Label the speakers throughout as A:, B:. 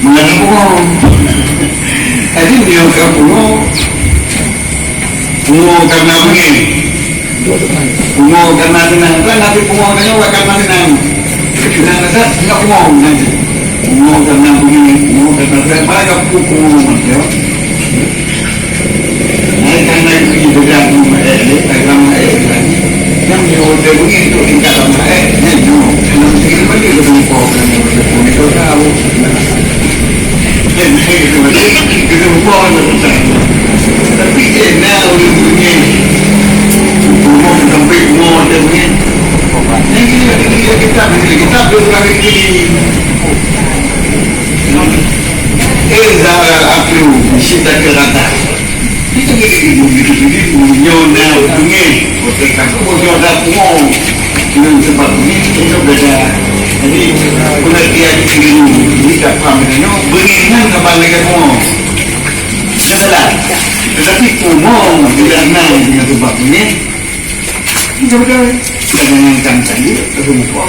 A: Mengatakan tadi dia akan pungo karena begini, pungo karena tenang, kan tapi pungo karena tenang, tenang saja tidak pungo nanti, pungo karena begini, pungo karena tenang, banyak pungo macam, karena itu juga agama yang diudah begitu tingkat agama yang mungkin bagi lebih fokus dengan itu tahu. Kita buat tapi kena udah punya umum sampai umum ada punya ini kita belum kali ini Zara aku kita kerana itu begini nyona punya otak aku nyona punya dengan sebab ini itu beda. Jadi pengertian ini tak paham ini beriman kepada kamu salah tetapi umum tidak naik dengan sebab ini itu betul dengan tadi terumpu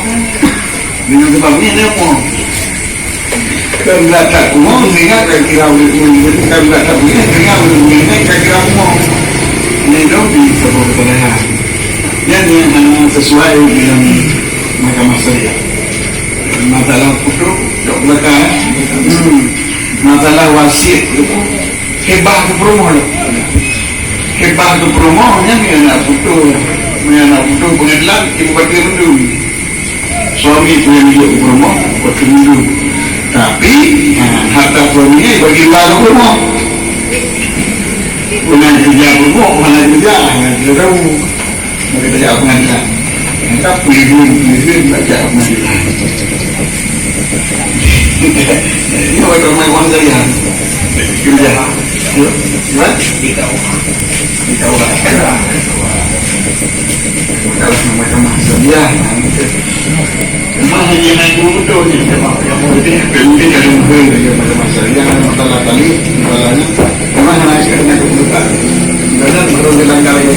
A: dengan sebab ini apa kerana tak umum sehingga kira-kira kerana tak punya sehingga kira-kira umum ini dong di sebuah kebenaran yang sesuai dengan mahkamah syariah. Masalah putus, jauh belakang, masalah wasit itu hebah ke promo, hebah ke promonya anak putus pengadilan ibu bagi mundur, suami punya hidup promo bagi mundur, tapi harta suaminya bagi baru promo, punya kerja promo, mana kerja, tidak tahu, mereka jawab pengadilan. Kita pilih baca pengadilan. Ini waktu main uang saya, kerja, buat kita kalau macam dia, memang hanya naik dulu ni, mungkin ada mungkin macam masalah dia ada masalah tadi, masalahnya, memang naik dulu tak, dan baru bilang kali,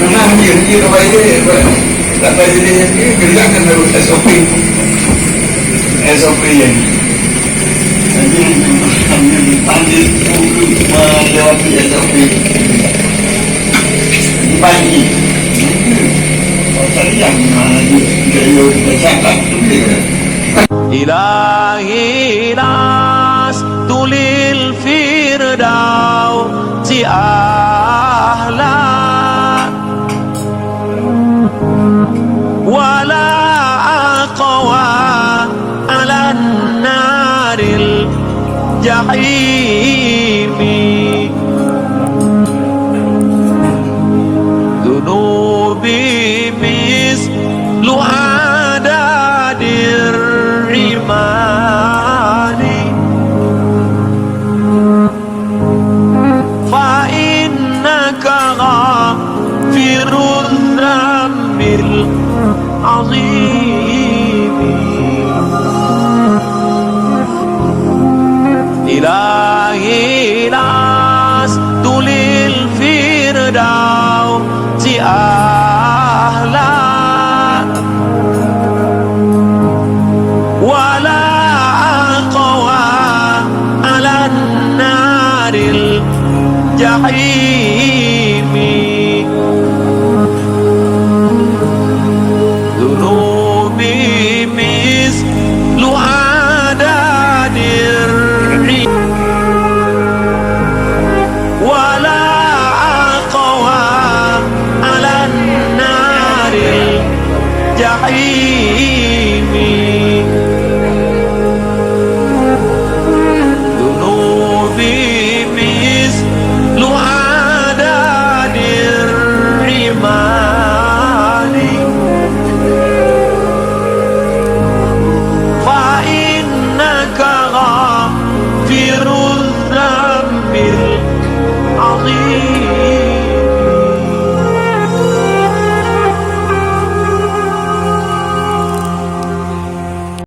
A: karena dia baik tak baik dia kerjakan harus SOP yang jadi kami dipanggil untuk melewati SOP dibagi tadi yang mana dia bercakap
B: ilahi nas tulil firdausi ahla ولا أقوى على النار الجحيم ذنوبي مثل عدد الرمال فإنك غافر الذنب عظيم إلهي لست للفردوس أهلا ولا أقوى على النار الجحيم الجحيم